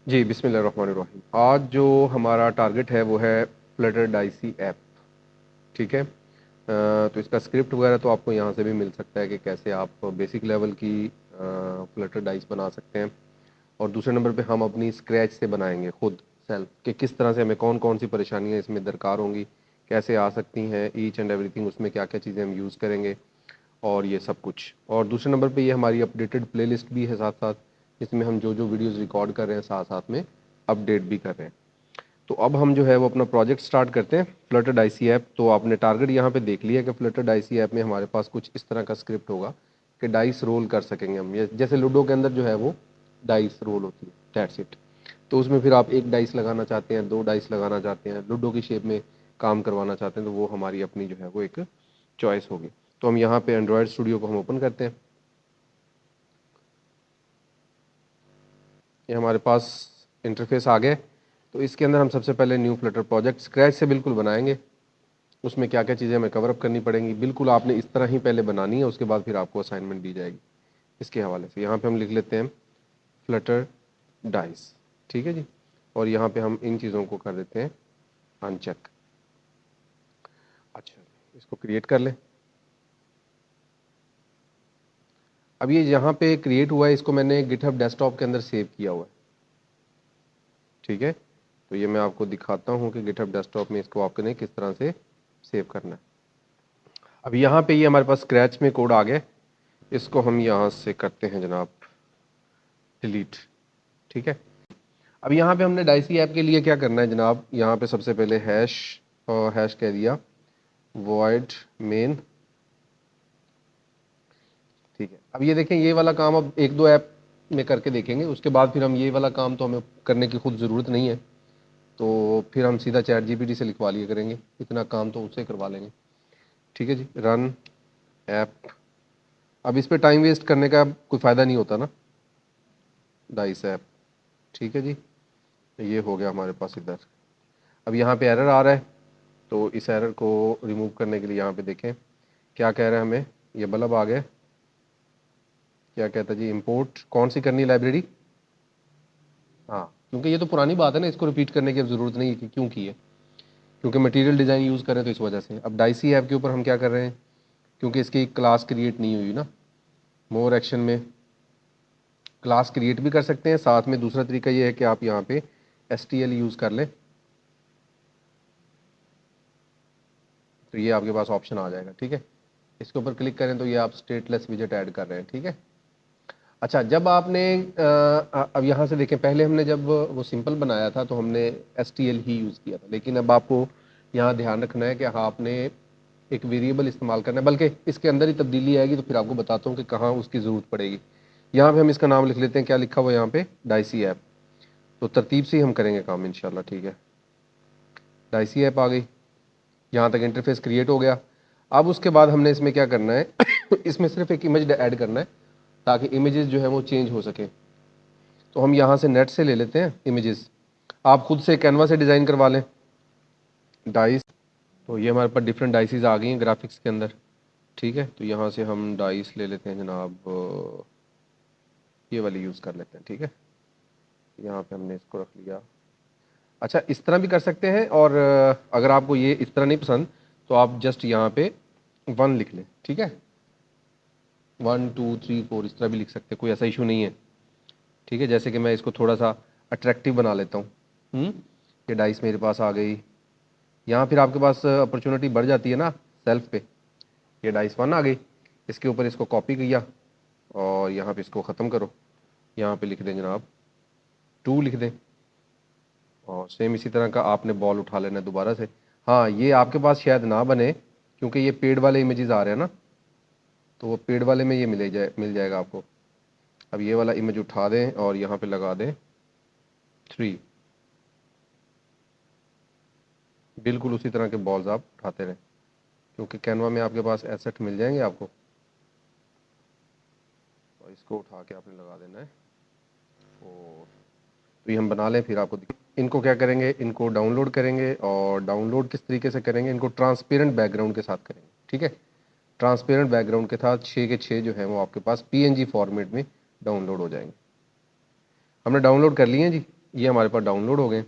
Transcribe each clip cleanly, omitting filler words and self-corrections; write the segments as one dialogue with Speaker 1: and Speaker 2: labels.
Speaker 1: जी, बिस्मिल्लाहिर्रहमानिर्रहीम। आज जो हमारा टारगेट है वो है फ्लटर डाइसी ऐप, ठीक है। तो इसका स्क्रिप्ट वगैरह तो आपको यहाँ से भी मिल सकता है कि कैसे आप बेसिक लेवल की फ्लटर डाइस बना सकते हैं। और दूसरे नंबर पे हम अपनी स्क्रैच से बनाएंगे खुद सेल्फ कि किस तरह से हमें कौन कौन सी परेशानियाँ इसमें दरकार होंगी, कैसे आ सकती हैं, ईच एंड एवरीथिंग उसमें क्या क्या चीज़ें हम यूज़ करेंगे और ये सब कुछ। और दूसरे नंबर पे ये हमारी अपडेटेड प्लेलिस्ट भी है साथ साथ, जिसमें हम जो जो वीडियोस रिकॉर्ड कर रहे हैं साथ साथ में अपडेट भी कर रहे हैं। तो अब हम जो है वो अपना प्रोजेक्ट स्टार्ट करते हैं फ्लटर डाइसी ऐप। तो आपने टारगेट यहाँ पे देख लिया कि फ्लटर डाइसी ऐप में हमारे पास कुछ इस तरह का स्क्रिप्ट होगा कि डाइस रोल कर सकेंगे हम, जैसे लूडो के अंदर जो है वो डाइस रोल होती है, दैट्स इट। तो उसमें फिर आप एक डाइस लगाना चाहते हैं, दो डाइस लगाना चाहते हैं, लूडो की शेप में काम करवाना चाहते हैं, तो वो हमारी अपनी जो है वो एक चॉइस होगी। तो हम यहाँ पे एंड्रॉयड स्टूडियो को हम ओपन करते हैं। ये हमारे पास इंटरफेस आ गया। तो इसके अंदर हम सबसे पहले न्यू फ्लटर प्रोजेक्ट स्क्रैच से बिल्कुल बनाएंगे। उसमें क्या क्या चीज़ें हमें कवर अप करनी पड़ेंगी, बिल्कुल आपने इस तरह ही पहले बनानी है, उसके बाद फिर आपको असाइनमेंट दी जाएगी इसके हवाले से। यहाँ पे हम लिख लेते हैं फ्लटर डाइस, ठीक है जी। और यहाँ पे हम इन चीज़ों को कर देते हैं अनचेक। अच्छा, इसको क्रिएट कर लें। अब ये यहाँ पे क्रिएट हुआ है, इसको मैंने गिटहब डेस्कटॉप के अंदर सेव किया हुआ है, ठीक है। तो ये मैं आपको दिखाता हूँ कि गिटहब डेस्कटॉप में इसको आपने किस तरह से सेव करना है। अब यहाँ पे ये हमारे पास स्क्रैच में कोड आ गया, इसको हम यहाँ से करते हैं जनाब डिलीट, ठीक है। अब यहाँ पे हमने डाइसी ऐप के लिए क्या करना है जनाब, यहाँ पे सबसे पहले हैश, और हैश कह दिया वॉइड मेन, ठीक है। अब ये देखें, ये वाला काम अब एक दो ऐप में करके देखेंगे, उसके बाद फिर हम ये वाला काम तो हमें करने की खुद ज़रूरत नहीं है, तो फिर हम सीधा चैट जीपीटी से लिखवा लिया करेंगे, इतना काम तो उससे करवा लेंगे, ठीक है जी। Run app. अब इस पे टाइम वेस्ट करने का कोई फ़ायदा नहीं होता ना, डाइस ऐप, ठीक है जी। ये हो गया हमारे पास इधर। अब यहाँ पे एरर आ रहा है, तो इस एरर को रिमूव करने के लिए यहाँ पे देखें क्या कह रहा है हमें, ये बल्ब आ गया। क्या कहता है जी, इंपोर्ट कौन सी करनी लाइब्रेरी, हाँ, क्योंकि ये तो पुरानी बात है ना, इसको रिपीट करने की अब ज़रूरत नहीं है कि क्यों की है, क्योंकि मटेरियल डिज़ाइन यूज़ कर रहे हैं तो इस वजह से। अब डाइसी ऐप के ऊपर हम क्या कर रहे हैं, क्योंकि इसकी क्लास क्रिएट नहीं हुई ना, मोर एक्शन में क्लास क्रिएट भी कर सकते हैं, साथ में दूसरा तरीका ये है कि आप यहाँ पे STL यूज़ कर लें, तो ये आपके पास ऑप्शन आ जाएगा, ठीक है। इसके ऊपर क्लिक करें तो ये आप स्टेटलेस विजेट ऐड कर रहे हैं, ठीक है। अच्छा, जब आपने अब यहाँ से देखें, पहले हमने जब वो सिंपल बनाया था तो हमने STL ही यूज़ किया था, लेकिन अब आपको यहाँ ध्यान रखना है कि हाँ, आपने एक वेरिएबल इस्तेमाल करना है, बल्कि इसके अंदर ही तब्दीली आएगी, तो फिर आपको बताता हूँ कि कहाँ उसकी ज़रूरत पड़ेगी। यहाँ पे हम इसका नाम लिख लेते हैं, क्या लिखा हुआ है यहाँ पे, डाइसी ऐप। तो तरतीब से ही हम करेंगे काम इंशाल्लाह, ठीक है। डाइसी ऐप आ गई, यहाँ तक इंटरफेस क्रिएट हो गया। अब उसके बाद हमने इसमें क्या करना है इसमें सिर्फ एक इमेज ऐड करना है, ताकि इमेजेस जो है वो चेंज हो सके। तो हम यहाँ से नेट से ले लेते हैं इमेजेस, आप खुद से कैनवा से डिज़ाइन करवा लें डाइस। तो ये हमारे पास डिफरेंट डाइसेस आ गई हैं ग्राफिक्स के अंदर, ठीक है। तो यहाँ से हम डाइस ले लेते हैं जनाब, ये वाली यूज़ कर लेते हैं, ठीक है। यहाँ पे हमने इसको रख लिया। अच्छा, इस तरह भी कर सकते हैं, और अगर आपको ये इस तरह नहीं पसंद तो आप जस्ट यहाँ पे 1 लिख लें, ठीक है। 1 2 3 4 इस तरह भी लिख सकते हैं, कोई ऐसा इशू नहीं है, ठीक है। जैसे कि मैं इसको थोड़ा सा अट्रैक्टिव बना लेता हूँ, ये डाइस मेरे पास आ गई। यहाँ फिर आपके पास अपॉर्चुनिटी बढ़ जाती है ना सेल्फ पे। ये डाइस 1 आ गई, इसके ऊपर इसको कॉपी किया और यहाँ पे इसको ख़त्म करो, यहाँ पे लिख दें जनाब 2 लिख दें, और सेम इसी तरह का आपने बॉल उठा लेना है दोबारा से। हाँ, ये आपके पास शायद ना बने, क्योंकि ये पेड वाले इमेजेस आ रहे हैं ना, तो वो पेड वाले में ये मिल जाएगा आपको। अब ये वाला इमेज उठा दें और यहाँ पे लगा दें 3, बिल्कुल उसी तरह के बॉल्स आप उठाते रहें, क्योंकि कैनवा में आपके पास एसेट मिल जाएंगे आपको, और इसको उठा के आपने लगा देना है। और तो ये हम बना लें, फिर आपको इनको क्या करेंगे, इनको डाउनलोड करेंगे, और डाउनलोड किस तरीके से करेंगे, इनको ट्रांसपेरेंट बैकग्राउंड के साथ करेंगे, ठीक है। ट्रांसपेरेंट बैकग्राउंड के साथ 6 के 6 जो है वो आपके पास PNG फॉर्मेट में डाउनलोड हो जाएंगे। हमने डाउनलोड कर लिए हैं जी। ये हमारे पास डाउनलोड हो गए।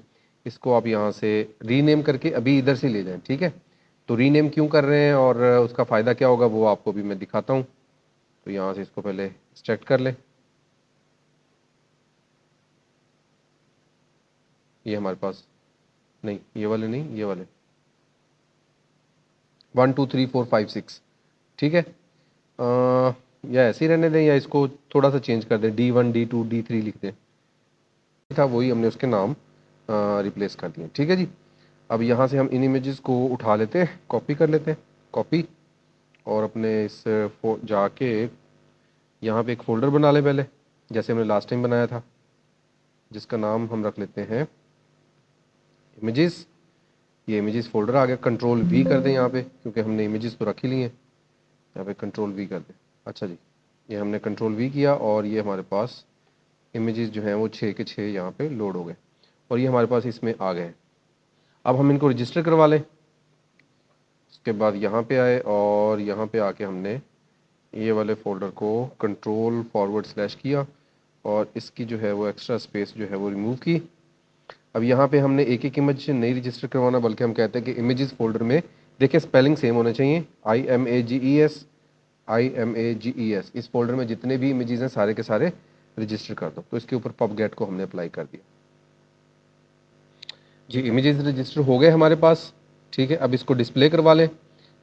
Speaker 1: इसको आप यहाँ से रीनेम करके अभी इधर से ले जाएं, ठीक है। तो रीनेम क्यों कर रहे हैं और उसका फ़ायदा क्या होगा वो आपको भी मैं दिखाता हूँ। तो यहाँ से इसको पहले एक्सट्रैक्ट कर लें। ये हमारे पास नहीं, ये वाले नहीं, ये वाले 1 2 3 4 5 6, ठीक है। या ऐसे ही रहने दें या इसको थोड़ा सा चेंज कर दें, D1 D2 D3 लिख दें। था वही हमने उसके नाम रिप्लेस कर दिए, ठीक है जी। अब यहाँ से हम इन इमेजेस को उठा लेते हैं, कॉपी कर लेते हैं, कॉपी, और अपने इस जाके यहाँ पे एक फ़ोल्डर बना लें पहले, जैसे हमने लास्ट टाइम बनाया था, जिसका नाम हम रख लेते हैं इमेजेस। ये इमेजेस फ़ोल्डर आ गया। कंट्रोल V कर दें यहाँ पे, क्योंकि हमने इमेजेस तो रख ही लिए हैं। यहाँ पे कंट्रोल V कर दें। अच्छा जी, ये हमने कंट्रोल V किया और ये हमारे पास इमेजेस जो हैं वो 6 के 6 यहाँ पे लोड हो गए और ये हमारे पास इसमें आ गए। अब हम इनको रजिस्टर करवा लें। उसके बाद यहाँ पे आए और यहाँ पे आके हमने ये वाले फ़ोल्डर को कंट्रोल / किया और इसकी जो है वो एक्स्ट्रा स्पेस जो है वो रिमूव की। अब यहाँ पे हमने एक एक इमेज नहीं रजिस्टर करवाना, बल्कि हम कहते हैं कि इमेजेस फोल्डर में देखिए स्पेलिंग सेम होने चाहिए, IMAGES। इस फोल्डर में जितने भी इमेजेस हैं सारे के सारे रजिस्टर कर दो। तो इसके ऊपर पबगेट को हमने अप्लाई कर दिया जी। इमेजेस रजिस्टर हो गए हमारे पास, ठीक है। अब इसको डिस्प्ले करवा लें।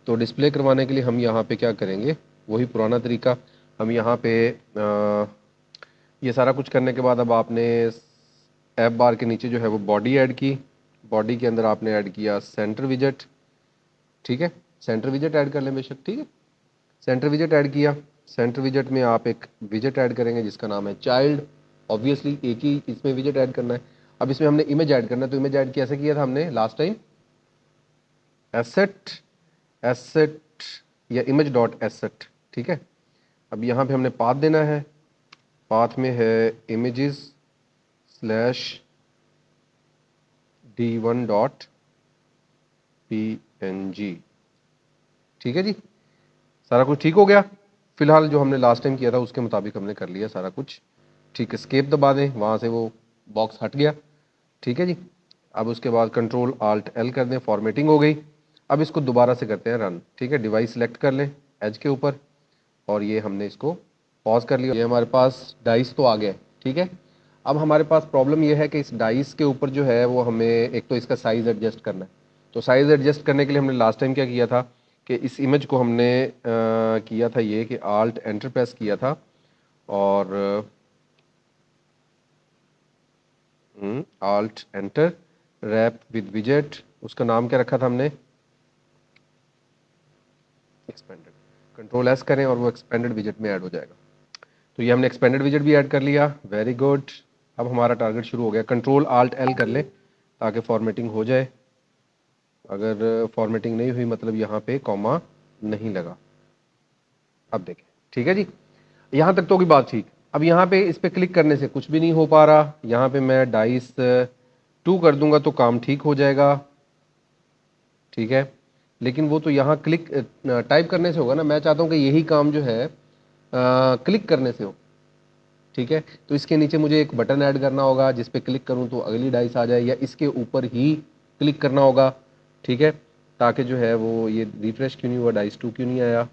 Speaker 1: तो डिस्प्ले करवाने के लिए हम यहाँ पे क्या करेंगे, वही पुराना तरीका। हम यहाँ पे ये सारा कुछ करने के बाद अब आपने ऐप बार के नीचे जो है वो बॉडी ऐड की। बॉडी के अंदर आपने ऐड किया सेंटर विजेट, ठीक है। सेंटर विजेट ऐड कर लें बेशक, ठीक है। सेंटर विजेट ऐड किया। सेंटर विजेट में आप एक विजेट ऐड करेंगे जिसका नाम है चाइल्ड। ऑब्वियसली एक ही इसमें विजेट ऐड करना है। अब इसमें हमने इमेज ऐड करना है। तो इमेज ऐड कैसे किया था हमने लास्ट टाइम, एसेट एसेट या image डॉट एसेट, ठीक है। अब यहाँ पे हमने पाथ देना है। पाथ में है images/d1.png, ठीक है जी। सारा कुछ ठीक हो गया। फिलहाल जो हमने लास्ट टाइम किया था उसके मुताबिक हमने कर लिया सारा कुछ, ठीक। एस्केप दबा दें, वहाँ से वो बॉक्स हट गया, ठीक है जी। अब उसके बाद Ctrl+Alt+L कर दें, फॉर्मेटिंग हो गई। अब इसको दोबारा से करते हैं रन, ठीक है। डिवाइस सेलेक्ट कर लें एज के ऊपर और ये हमने इसको पॉज कर लिया। ये हमारे पास डाइस तो आ गया, ठीक है। अब हमारे पास प्रॉब्लम ये है कि इस डाइस के ऊपर जो है वो हमें एक तो इसका साइज़ एडजस्ट करना है। तो साइज़ एडजस्ट करने के लिए हमने लास्ट टाइम क्या किया था कि इस इमेज को हमने किया था ये कि Alt Enter प्रेस किया था और Alt Enter रैप विद विजेट, उसका नाम क्या रखा था हमने, एक्सपेंडेड। Ctrl+S करें और वो एक्सपेंडेड विजेट में ऐड हो जाएगा। तो ये हमने एक्सपेंडेड विजेट भी ऐड कर लिया, वेरी गुड। अब हमारा टारगेट शुरू हो गया। Ctrl+Alt+L कर लें ताकि फॉर्मेटिंग हो जाए। अगर फॉर्मेटिंग नहीं हुई मतलब यहाँ पे कॉमा नहीं लगा। अब देखें, ठीक है जी। यहाँ तक तो होगी बात ठीक। अब यहाँ पे इस पे क्लिक करने से कुछ भी नहीं हो पा रहा। यहाँ पे मैं डाइस 2 कर दूंगा तो काम ठीक हो जाएगा, ठीक है। लेकिन वो तो यहाँ क्लिक टाइप करने से होगा ना। मैं चाहता हूँ कि यही काम जो है क्लिक करने से हो, ठीक है। तो इसके नीचे मुझे एक बटन ऐड करना होगा जिस पे क्लिक करूँ तो अगली डाइस आ जाए, या इसके ऊपर ही क्लिक करना होगा, ठीक है। ताकि जो है वो ये रिफ्रेश क्यों नहीं हुआ, डाइस 2 क्यों नहीं आया।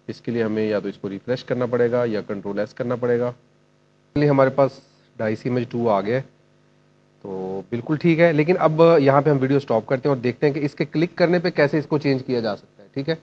Speaker 1: इसके लिए हमें या तो इसको रिफ्रेश करना पड़ेगा या Ctrl+S करना पड़ेगा। इसलिए हमारे पास डाइस इमेज 2 आ गए, तो बिल्कुल ठीक है। लेकिन अब यहाँ पे हम वीडियो स्टॉप करते हैं और देखते हैं कि इसके क्लिक करने पे कैसे इसको चेंज किया जा सकता है, ठीक है।